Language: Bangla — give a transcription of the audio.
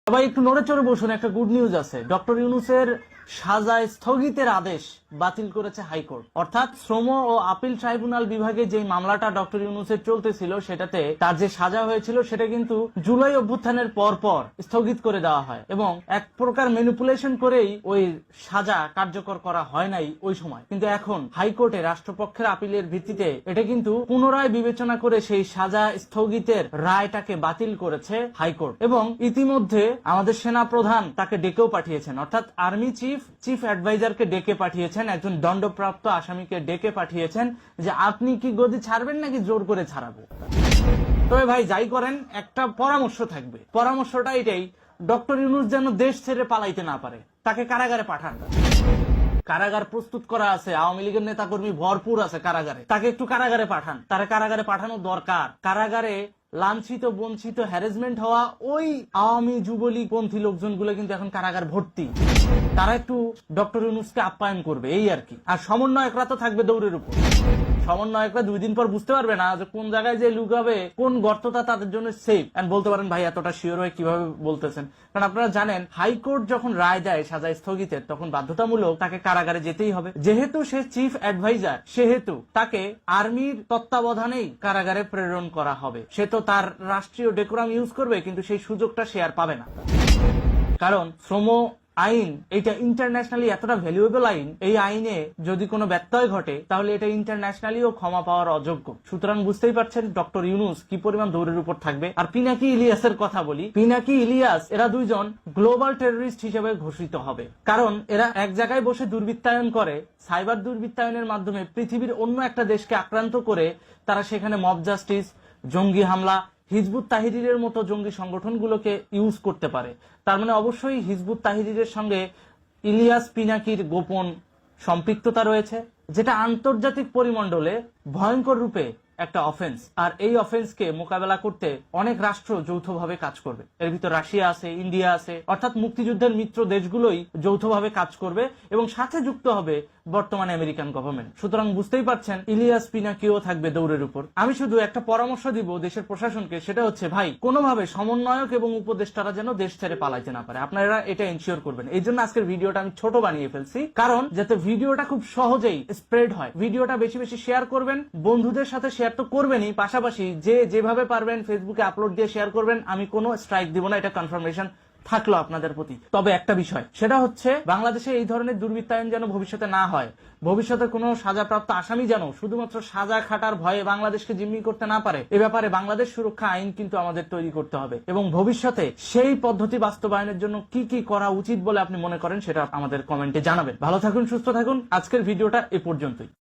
সবাই একটু নড়ে চড়ে বসুন, একটা গুড নিউজ আছে। ডক্টর ইউনূসের সাজা স্থগিতের আদেশ বাতিল করেছে হাইকোর্ট। অর্থাৎ শ্রম ও আপিল ট্রাইব্যুনাল বিভাগে যে মামলাটা ডক্টর ইউনূসের চলতেছিল, সেটাতে তার যে সাজা হয়েছিল সেটা কিন্তু জুলাই অভ্যুত্থানের পর স্থগিত করে দেওয়া হয় এবং এক প্রকার ম্যানিপুলেশন করেই ওই সাজা কার্যকর করা হয় নাই ওই সময়। কিন্তু এখন হাইকোর্টে রাষ্ট্রপক্ষের আপিলের ভিত্তিতে এটা কিন্তু পুনরায় বিবেচনা করে সেই সাজা স্থগিতের রায়টাকে বাতিল করেছে হাইকোর্ট। এবং ইতিমধ্যে আমাদের সেনা প্রধান তাকে ডেকেও পাঠিয়েছেন, অর্থাৎ আর্মি চিফ অ্যাডভাইজারকে ডেকে পাঠিয়েছেন, একজন দণ্ডপ্রাপ্ত আসামিকে ডেকে পাঠিয়েছেন যে আপনি কি গদি ছাড়বেন নাকি জোর করে ছাড়াবো। তবে ভাই যাই করেন, একটা পরামর্শ থাকবে, পরামর্শটা এটাই, ডক্টর ইউনূস যেন দেশ ছেড়ে পালাইতে না পারে, তাকে কারাগারে পাঠান। কারাগার প্রস্তুত করা আছে, আওয়ামী লীগের নেতাকর্মী ভরপুর আছে কারাগারে, তাকে একটু কারাগারে পাঠান। তারা কারাগারে পাঠানো দরকার। কারাগারে লাঞ্ছিত বঞ্চিত হ্যারাসমেন্ট হওয়া ওই আওয়ামী যুবলীগ পন্থী লোকজনগুলো কিন্তু এখন কারাগার ভর্তি। তারা একটু ডক্টর ইউনূসকে আপ্যায়ন করবে, এই আর কি। আর সমন্বয়করা তো থাকবে দৌড়ের উপর। সমন্বয়করা 2 দিন পর বুঝতে পারবে না যে কোন জায়গায় যে লুকাবে, কোন গর্তটা তাদের জন্য সেফ। এন্ড বলতে পারেন ভাই এতটা শিওর হয়ে কিভাবে বলতেছেন, কারণ আপনারা জানেন হাইকোর্ট যখন রায় দেয় সাজা স্থগিতের, তখন বাধ্যতামূলক তাকে কারাগারে যেতেই হবে। যেহেতু সে চিফ অ্যাডভাইজার, সেহেতু তাকে আর্মির তত্ত্বাবধানেই কারাগারে প্রেরণ করা হবে। সে তো তার রাষ্ট্রীয় ডেকোরাম ইউজ করবে, কিন্তু সেই সুযোগটা সে আর পাবে না। কারণ শ্রম আইন এটা ইন্টারন্যাশনালি এতটা ভ্যালুয়েবল আইন, এই আইনে যদি কোনো ব্যত্যয় ঘটে তাহলে এটা ইন্টারন্যাশনালিও ক্ষমা পাওয়ার অযোগ্য। সুতরাং বুঝতেই পারছেন ডক্টর ইউনূস কি পরিমাণ দৌড়ের উপর থাকবে। আর পিনাকি ইলিয়াসের কথা বলি, পিনাকি ইলিয়াস এরা দুইজন গ্লোবাল টেররিস্ট হিসেবে ঘোষিত হবে, কারণ এরা এক জায়গায় বসে দুর্বৃত্তায়ন করে, সাইবার দুর্বৃত্তায়নের মাধ্যমে পৃথিবীর অন্য একটা দেশকে আক্রান্ত করে তারা সেখানে মব জাস্টিস, জঙ্গি হামলা, হিজবুত তাহরিরের মতো জঙ্গি সংগঠনগুলোকে ইউজ করতে পারে। তার মানে অবশ্যই হিজবুত তাহরিরের সঙ্গে ইলিয়াস পিনাকির গোপন সম্পৃক্ততা রয়েছে, যেটা আন্তর্জাতিক পরিমণ্ডলে ভয়ঙ্কর রূপে একটা অফেন্স। আর এই অফেন্সকে মোকাবেলা করতে অনেক রাষ্ট্র যৌথভাবে কাজ করবে। এর ভিতর রাশিয়া আছে, ইন্ডিয়া আছে, অর্থাৎ মুক্তিযুদ্ধের মিত্র দেশগুলোই যৌথভাবে কাজ করবে এবং সাথে যুক্ত হবে বর্তমানে আমেরিকান গভর্নমেন্ট। সুতরাং বুঝতেই পারছেন ইলিয়াস পিনাকিও থাকবে দৌড়ের উপর। আমি শুধু একটা পরামর্শ দিব দেশের প্রশাসনকে, সেটা হচ্ছে ভাই কোনোভাবে সমন্বয়ক এবং উপদেষ্টারা যেন দেশ ছেড়ে পালাইতে না পারে। আপনারা এটা এনশিওর করবেন। এই জন্য আজকের ভিডিওটা আমি ছোট বানিয়ে ফেলছি, কারণ যাতে ভিডিওটা খুব সহজেই স্প্রেড হয়। ভিডিওটা বেশি বেশি শেয়ার করবেন, বন্ধুদের সাথে শেয়ার তো করবেনই, পাশাপাশি যে যেভাবে পারবেন ফেসবুকে আপলোড দিয়ে শেয়ার করবেন। আমি কোনো স্ট্রাইক দিব না, এটা কনফার্মেশন থাকলো আপনাদের প্রতি। তবে একটা বিষয়, সেটা হচ্ছে বাংলাদেশে এই ধরনের দুর্বৃত্তায়ন যেন ভবিষ্যতে না হয়। ভবিষ্যতে কোনো সাজাপ্রাপ্ত আসামি যেন শুধুমাত্র সাজা খাটার ভয়ে বাংলাদেশকে জিম্মি করতে না পারে, এ ব্যাপারে বাংলাদেশ সুরক্ষা আইন কিন্তু আমাদের তৈরি করতে হবে। এবং ভবিষ্যতে সেই পদ্ধতি বাস্তবায়নের জন্য কি কি করা উচিত বলে আপনি মনে করেন সেটা আমাদের কমেন্টে জানাবেন। ভালো থাকুন, সুস্থ থাকুন। আজকের ভিডিওটা এ পর্যন্তই।